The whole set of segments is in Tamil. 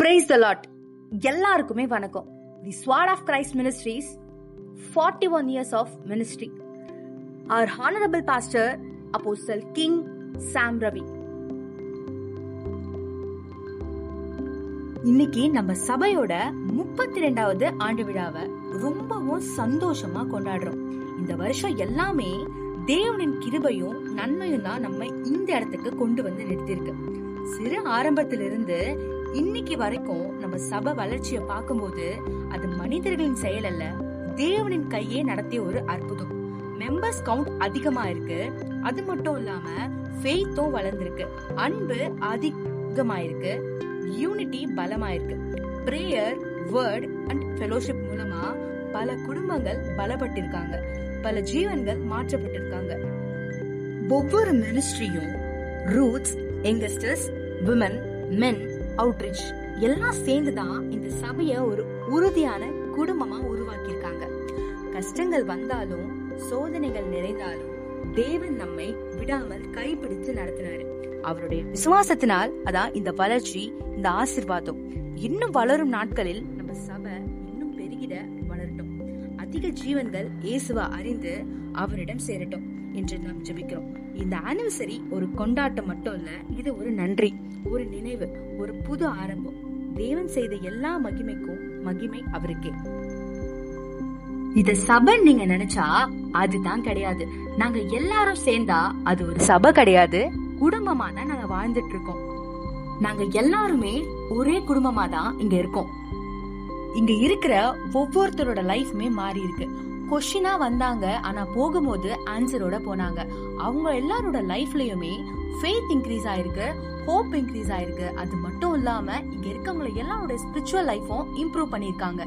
Praise the Lord. எல்லாருக்குமே வணக்கம். The Sword of Christ Ministries 41 years of ministry. Our honorable pastor Apostle King Sam Ravi. இன்னைக்கு நம்ம சபையோட 32வது ஆண்டு விழாவை ரொம்பவும் சந்தோஷமா கொண்டாடுறோம். இந்த வருஷம் எல்லாமே தேவனின் கிருபையும் நன்மையும் தான் நம்ம இந்த இடத்துக்கு கொண்டு வந்து நிறுத்திருக்கு. சிறு ஆரம்பத்திலிருந்து இன்னைக்கு வரைக்கும் நம்ம சபை வளர்ச்சியை பார்க்கும்போது அது மனிதர்களின் செயல் அல்ல, தேவனின் கையே நடத்திய ஒரு அற்புதம். மெம்பர்ஸ் கவுண்ட் அதிகமா இருக்கு. அது மட்டும் இல்லாம ஃபெய்த்தும் வளர்ந்திருக்கு, அன்பு அதிகமா இருக்கு, யூனிட்டி பலமா இருக்கு. பிரேயர், வேர்ட் அண்ட் ஃபெலோஷிப் மூலமா பல குடும்பங்கள் பலப்பட்டிருக்காங்க, பல ஜீவன்கள் மாற்றப்பட்டிருக்காங்க. ஒவ்வொரு மினிஸ்ட்ரியும் ரூட்ஸ், யங்கஸ்டர்ஸ், விமன், மென், அவுட்ரீச் எல்லாம் சேர்ந்துதான் இந்த சபைய ஒரு உறுதியான குடும்பமா உருவாக்கியிருக்காங்க. கஷ்டங்கள் வந்தாலும் சோதனைகள் நிறைந்தாலும் தேவன் நம்மை விடாமல் கைப்பிடித்து நடத்தினாரு. அவருடைய விசுவாசத்தினால் அதான் இந்த வளர்ச்சி, இந்த ஆசீர்வாதம். இன்னும் வளரும் நாட்களில் நம்ம சபை இன்னும் பெருகிட வளரட்டும். அதிக ஜீவன்கள் இயேசுவை அறிந்து அவரிடம் சேரட்டும் என்று நாம் ஜெபிக்கிறோம். இந்த ஆனிவர்சரி ஒரு கொண்டாட்டம் மட்டும் இல்ல, இது ஒரு நன்றி, ஒரு நினைவு, ஒரு புது ஆரம்பம். தேவன் செய்த எல்லா மகிமைக்கும் மகிமை அவருக்கே. இத சபை நீங்க நினைச்சா அதுதான் கிடையாது. நாங்க எல்லாரும் சேர்ந்தா அது ஒரு சபை கிடையாது, குடும்பமா தான் நாங்க வாழ்ந்துட்டு இருக்கோம். நாங்க எல்லாருமே ஒரே குடும்பமா தான் இங்க இருக்கோம். இங்க இருக்கிற ஒவ்வொருத்தரோட லைஃப்மே மாறி இருக்கு. கொஸ்டினா வந்தாங்க, ஆனா போகும்போது ஆன்சரோட போனாங்க. அவங்க எல்லாரோட லைஃப்லயுமே ஃபெய்த் இன்க்ரீஸ் ஆயிருக்கு, ஹோப் இன்க்ரீஸ் ஆயிருக்கு. அது மட்டும் இல்லாம இங்க இருக்கவங்க எல்லாரோட ஸ்பிரிச்சுவல் லைஃபும் இம்ப்ரூவ் பண்ணிருக்காங்க.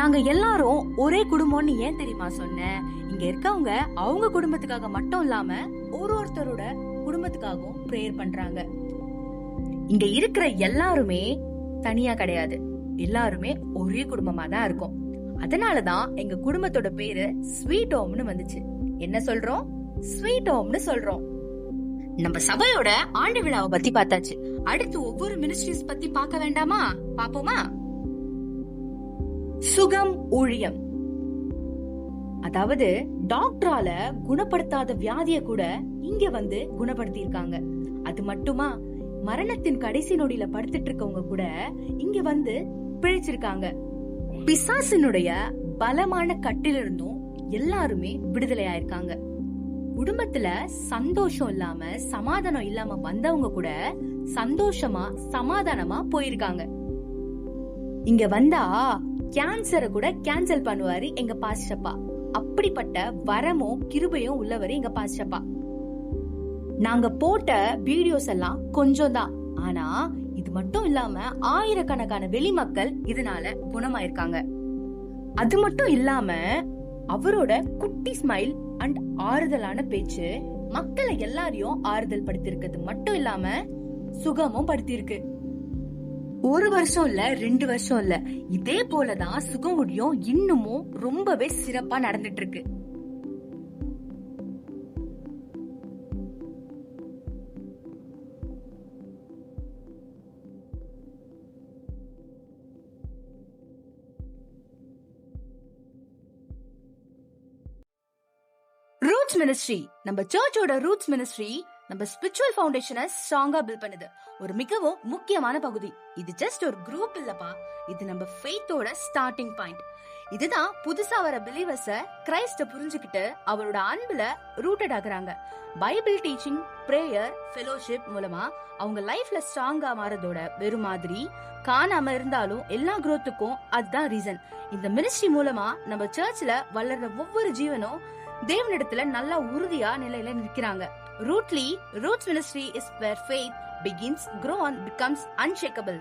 நாங்க எல்லாரும் ஒரே குடும்பம்னு ஏன் தெரியுமா சொன்னேன்? இங்க இருக்கவங்க அவங்க குடும்பத்துக்காக மட்டும் இல்லாம ஒருத்தரோட குடும்பத்துக்காகவும் பிரேயர் பண்றாங்க. இங்க இருக்கிற எல்லாருமே தனியா கிடையாது, எல்லாருமே ஒரே குடும்பமா தான் இருக்கும். அதனாலதான் எங்க குடும்பத்தோட பேரு ஸ்வீட் ஹோம்னு வந்துச்சு. என்ன சொல்றோம்? ஸ்வீட் ஹோம்னு சொல்றோம். நம்ம சபையோட ஆண்டு விழாவை பத்தி பார்த்தாச்சு. அடுத்து ஒவ்வொரு மினிஸ்ட்ரிஸ் பத்தி பார்க்க வேண்டாமா? பாப்போமா? சுகம் ஊழியம், அதாவது டாக்டரால குணப்படுத்தாத வியாதிய கூட இங்க வந்து குணப்படுத்தி இருக்காங்க. அது மட்டுமா, மரணத்தின் கடைசி நொடியில படுத்துட்டு இருக்கவங்க கூட இங்க வந்து பிழைச்சிருக்காங்க. பிசாசினுடைய பலமான கட்டிலிருந்தும் எல்லாருமே விடுதலை ஆயிருக்காங்க. குடும்பத்துல சந்தோஷம் இல்லாம சமாதானம் இல்லாம வந்தவங்க கூட சந்தோஷமா சமாதானமா போயிருக்காங்க. இங்க வந்தா கேன்சரை கூட கேன்சல் பண்ணுவாரு எங்க பாஸ்டப்பா. அப்படிப்பட்ட வரமும் கிருபையும் உள்ளவரு எங்க பாஸ்டப்பா. நாங்க போட்ட வீடியோஸ் எல்லாம் கொஞ்சம் தான், ஆனா இது மட்டும் இல்லாம ஆயிரக்கணக்கான வெளி மக்கள் இதனால குணமாயிருக்காங்க. அது மட்டும் இல்லாம அவரோட குட்டி ஸ்மைல் அண்ட் ஆறுதலான பேச்சு மக்களை எல்லாரையும் ஆறுதல் படுத்திருக்கிறது மட்டும் இல்லாம சுகமும் படுத்திருக்கு. ஒரு வருஷம் இல்ல, 2 வருஷம் இல்ல, இதே போலதான் சுகம் முடியும் இன்னமும் ரொம்பவே சிறப்பா நடந்துட்டு இருக்கு. ரூட்ஸ் மினிஸ்ட்ரி, நம்ம சர்ச்சோட ரூட்ஸ் மினிஸ்ட்ரி நம்ம ஸ்பிரிச்சுவல் ஃபவுண்டேஷனை ஸ்ட்ராங்கா பில்ட் பண்ணுது. ஒரு மிகவும் முக்கியமான பகுதி. இது ஜஸ்ட் ஒரு குரூப் இல்லப்பா, இது நம்ம ஃபெய்த்தோட ஸ்டார்டிங் பாயிண்ட். இதுதான் புதுசா வர பிலீவர்ஸ கிரைஸ்ட புரிஞ்சுக்கிட்டு அவரோட அன்புல ரூட்டட் ஆகுறாங்க. பைபிள் டீச்சிங், பிரேயர், ஃபெலோஷிப் மூலமா அவங்க லைஃப்ல ஸ்ட்ராங்கா மாறதோட வெறும் மாதிரி காணாம இருந்தாலும் எல்லா growthக்கும் அதுதான் ரீசன். இந்த மினிஸ்ட்ரி மூலமா நம்ம சர்ச்ல வளர்ற ஒவ்வொரு ஜீவனும் தேவனிடத்துல நல்ல உறுதியா நிலையில நிற்கிறாங்க. Roots ministry is where faith begins, grow and becomes unshakable.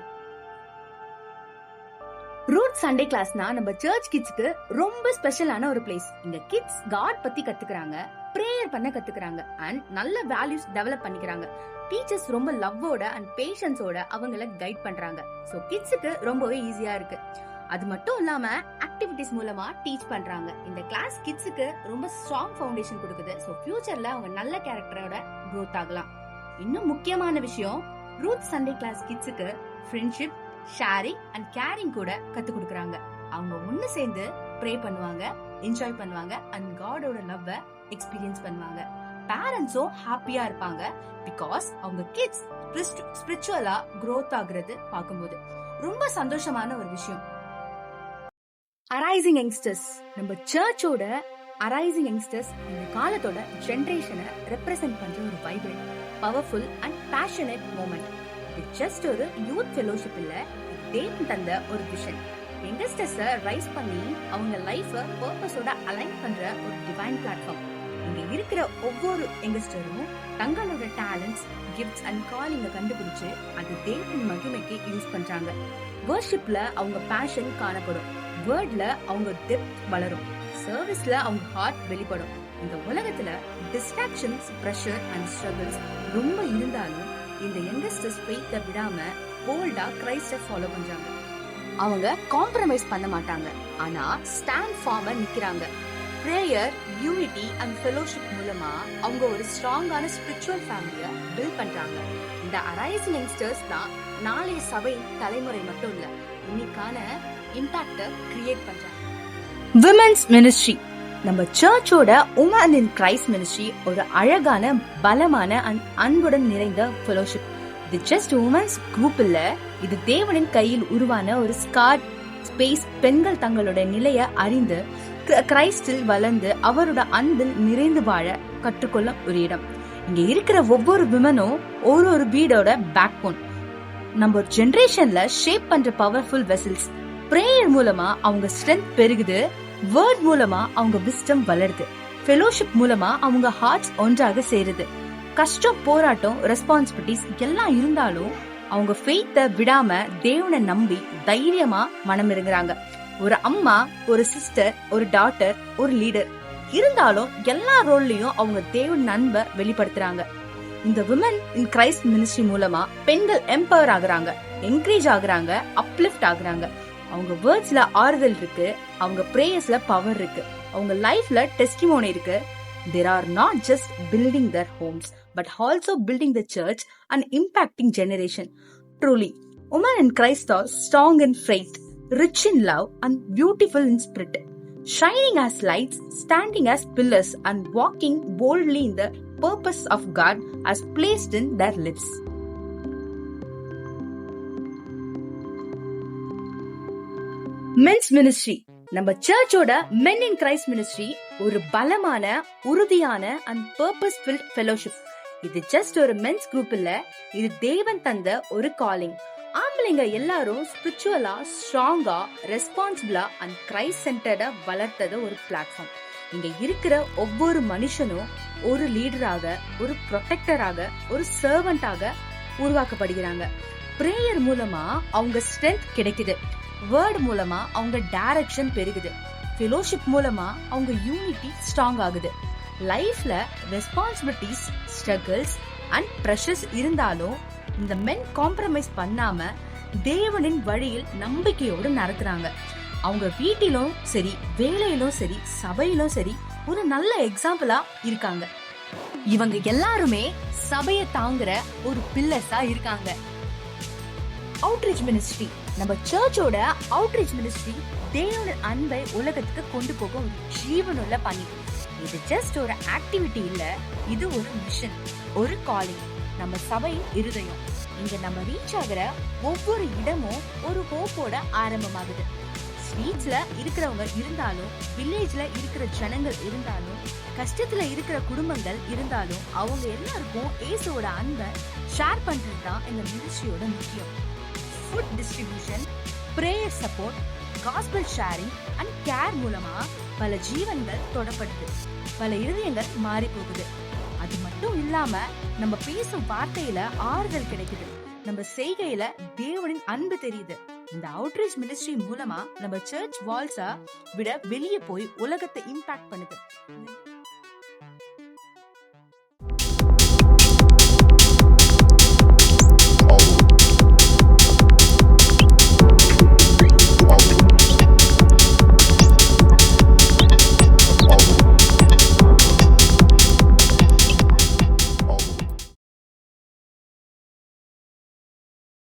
Root Sunday கிளாஸ்னா நம்ம சர்ச் கிட்ஸ்க்கு ரொம்ப ஸ்பெஷலான ஒரு பிளேஸ். இங்க கிட்ஸ் காட் பத்தி கத்துக்கிறாங்க, பிரேயர் பண்ண கத்துக்கிறாங்க அண்ட் நல்ல வேல்யூஸ் டெவலப் பண்ணிக்கிறாங்க. டீச்சர்ஸ் ரொம்ப லவ்வோட அண்ட் பேஷன்ஸோட அவங்கள கைட் பண்றாங்க. சோ கிட்ஸுக்கு ரொம்பவே ஈஸியா இருக்கு. அது மட்டும் இல்லாம ஆக்டிவிட்டிஸ் மூலமா டீச் பண்றாங்க. இந்த கிளாஸ் கிட்ஸுக்கு ரொம்ப ஸ்ட்ராங் ஃபவுண்டேஷன் கொடுக்குது. சோ ஃபியூச்சர்ல அவங்க நல்ல கேரக்டரோட growth ஆகலாம். இன்னும் முக்கியமான விஷயம், ரூட் சண்டே கிளாஸ் கிட்ஸுக்கு ஃப்ரெண்ட்ஷிப், ஷேரிங் அண்ட் கேரிங் கூட கத்து கொடுக்கறாங்க. அவங்க ஒண்ணு சேர்ந்து ப்ரே பண்ணுவாங்க, என்ஜாய் பண்ணுவாங்க அண்ட் காடோட லவ்வ எக்ஸ்பீரியன்ஸ் பண்ணுவாங்க. பேரண்ட்ஸும் ஹாப்பியா இருப்பாங்க பிகாஸ் அவங்க கிட்ஸ் ஸ்பிரிச்சுவலா growth ஆகுறது பார்க்கும்போது ரொம்ப சந்தோஷமான ஒரு விஷயம். அரைசிங் யங்ஸ்டர்ஸ், நம்ம சர்ச்சோட அரைசிங் யங்ஸ்டர்ஸ் இந்த காலத்தோட ஜெனரேஷனை ரெப்ரசென்ட் பண்ற ஒரு vibrant, powerful and passionate moment. இது ஜஸ்ட் ஒரு யூத் ஃபெலோஷிப் இல்ல, தேவன் தந்த ஒரு விஷன். யங்ஸ்டர்ஸ ரைஸ் பண்ணி அவங்க லைஃப பர்பஸோட அலைன் பண்ற ஒரு டிவைன் பிளாட்ஃபார்ம். இங்க இருக்கிற ஒவ்வொரு யங்ஸ்டரும் தங்களோட டேலண்ட்ஸ், கிஃப்ட்ஸ் அண்ட் காலிங்க கண்டுபிடிச்சு அது தேவனின் மகிமைக்கு யூஸ் பண்றாங்க. வர்ஷிப்ல அவங்க பேஷன் காணப்படும், வேர்ட்ல அவங்க டெப்த் வளரும், சர்வீஸ்ல அவங்க ஹார்ட் வெளிப்படும். இந்த உலகத்துல டிஸ்ட்ராக்ஷன்ஸ், பிரஷர் அண்ட் ஸ்ட்ரகிள்ஸ் ரொம்ப இருந்தாலும் இந்த யங்ஸ்டர்ஸ் ஃபெய்த்தை விடாம போல்டா கிரைஸ்ட ஃபாலோ பண்றாங்க. அவங்க காம்ப்ரமைஸ் பண்ண மாட்டாங்க, ஆனா ஸ்டாண்ட் ஃபார்மா நிக்கிறாங்க. பிரேயர், யூனிட்டி அண்ட் ஃபெலோஷிப் மூலமா அவங்க ஒரு ஸ்ட்ராங்கான ஸ்பிரிச்சுவல் ஃபேமிலியை பில்ட் பண்றாங்க. இந்த அரைசிங் யங்ஸ்டர்ஸ் தான் நாளைய சபை தலைமுறை மட்டும் இல்ல, இன்னைக்கான இம்பாக்ட கிரியேட் பண்றாங்க. விமென்ஸ் மினிஸ்ட்ரி, நம்ம சர்ச்சோட உமன் இன் கிரைஸ்ட் மினிஸ்ட்ரி ஒரு அழகான, பலமான அன்புடன் நிறைந்த ஃபெலோஷிப். இது ஜஸ்ட் உமன்ஸ் குரூப் இல்ல, இது தேவனின் கையில் உருவான ஒரு ஸ்காட் ஸ்பேஸ். பெண்கள் தங்களோட நிலைய அறிந்து கிரைஸ்டில் வளர்ந்து அவரோட அன்பில் நிறைந்து வாழ கற்றுக்கொள்ள ஒரு இடம். இங்க இருக்கிற ஒவ்வொரு விமனும் ஒரு வீடோட பேக் போன். நம்ம ஜெனரேஷன்ல ஷேப் பண்ற பவர்ஃபுல் வெசல்ஸ். பிரேயர் மூலமா அவங்க ஸ்ட்ரென்த் பெருகுது, வேர்ட் மூலமா அவங்க விஸ்டம் வளருது, ஃபெலோஷிப் மூலமா அவங்க ஹார்ட்ஸ் ஒன்றாக சேருது. கஷ்டம், போராட்டம், ரெஸ்பான்சிபிலிட்டிஸ் எல்லாம் இருந்தாலும் அவங்க ஃபெய்த்தை விடாம தேவனை நம்பி தைரியமா மனம் இறங்குறாங்க. ஒரு அம்மா, ஒரு சிஸ்டர், ஒரு டாட்டர், ஒரு லீடர் இருந்தாலும் எல்லா ரோல்லயும் அவங்க தேவன் அன்பை வெளிப்படுத்துறாங்க. இந்த விமன் இன் கிரைஸ்ட் மினிஸ்ட்ரி மூலமா பெண்கள் எம்பவர் ஆகுறாங்க, என்கரேஜ் ஆகுறாங்க, அப்லிஃப்ட் ஆகுறாங்க. அவங்க வேர்ட்ஸ்ல ஆறுதல் இருக்கு, அவங்க பிரேயர்ஸ்ல பவர் இருக்கு, அவங்க லைஃப்ல டெஸ்டிமோனி இருக்கு. They are not just building their homes, but also building the church and impacting generation. Truly, women in Christ are strong in faith, rich in love, and beautiful in spirit, shining as lights, standing as pillars, and walking boldly in the purpose of God as placed in their lives. Men's ministry, நம்ம சர்ச்சோட மென் இன் கிரைஸ்ட் மினிஸ்ட்ரி ஒரு பலமான, உறுதியான அண்ட் பர்பஸ் ஃபில்ட் ஃபெலோஷிப். இது ஜஸ்ட் ஒரு மென்ஸ் குரூப் இல்ல, இது தேவன் தந்த ஒரு காலிங். ஆம்பளைங்க எல்லாரும் ஸ்பிரிச்சுவலா ஸ்ட்ராங்கா, ரெஸ்பான்சிபிளா அண்ட் கிரைஸ்ட் சென்டர்டா வளர்த்தத ஒரு பிளாட்ஃபார்ம். இங்க இருக்கிற ஒவ்வொரு மனுஷனும் ஒரு லீடராக, ஒரு ப்ரொடெக்டராக, ஒரு சர்வெண்டாக உருவாக்கப்படுகிறாங்க. பிரேயர் மூலமா அவங்க ஸ்ட்ரென்த் கிடைக்குது, வேர்ட் மூலமா அவங்க டைரக்ஷன் பெருகுது, ஃபெலோஷிப் மூலமா அவங்க யூனிட்டி ஸ்ட்ராங் ஆகுது. லைஃப்ல ரெஸ்பான்சிபிலிட்டிஸ், ஸ்ட்ரகிள்ஸ் அண்ட் பிரஷர்ஸ் இருந்தாலும் இந்த மென் காம்ப்ரமைஸ் பண்ணாம தேவனின் வழியில் நம்பிக்கையோடு நடக்கிறாங்க. அவங்க வீட்டிலும் சரி, வேலையிலும் சரி, சபையிலும் சரி ஒரு நல்ல எக்ஸாம்பிளா இருக்காங்க. இவங்க எல்லாருமே சபையை தாங்குற ஒரு பில்லர்ஸா இருக்காங்க. அவுட்ரீச் மினிஸ்ட்ரி, நம்ம சர்ச்சோட அவுட்ரீச் மினிஸ்ட்ரி தேவனின் அன்பை உலகத்துக்கு கொண்டு போக ஒரு ஜீவனுள்ள பணி. இது ஜஸ்ட் ஒரு ஆக்டிவிட்டி இல்ல, இது ஒரு மிஷன், ஒரு காலிங். நம்ம சபை இருதயம். இங்க நம்ம ரீச் ஆகிற ஒவ்வொரு இடமும் ஒரு ஹோப்போட ஆரம்பமாகுது. ஸ்ட்ரீட்ஸ்ல இருக்கிறவங்க இருந்தாலும், வில்லேஜ்ல இருக்கிற ஜனங்கள் இருந்தாலும், கஷ்டத்துல இருக்கிற குடும்பங்கள் இருந்தாலும், அவங்க எல்லாருக்கும் இயேசுவோட அன்பை ஷேர் பண்றது தான் இந்த மினிஸ்ட்ரியோட முக்கியம். Food distribution, prayer support, gospel sharing and care மூலமா பல ஜீவன்கள் தொடப்படுது, பல இருதயங்கள் மாறி போகுது. அது மட்டும் இல்லாம நம்ம பேசும் வார்த்தையில ஆறுதல் கிடைக்குது, நம்ம செய்கையில தேவனின் அன்பு தெரியுது. இந்த அவுட்ரீச் மினிஸ்ட்ரி மூலமா நம்ம சர்ச் வால்ஸா விட வெளியே போய் உலகத்தை இம்பாக்ட் பண்ணுது.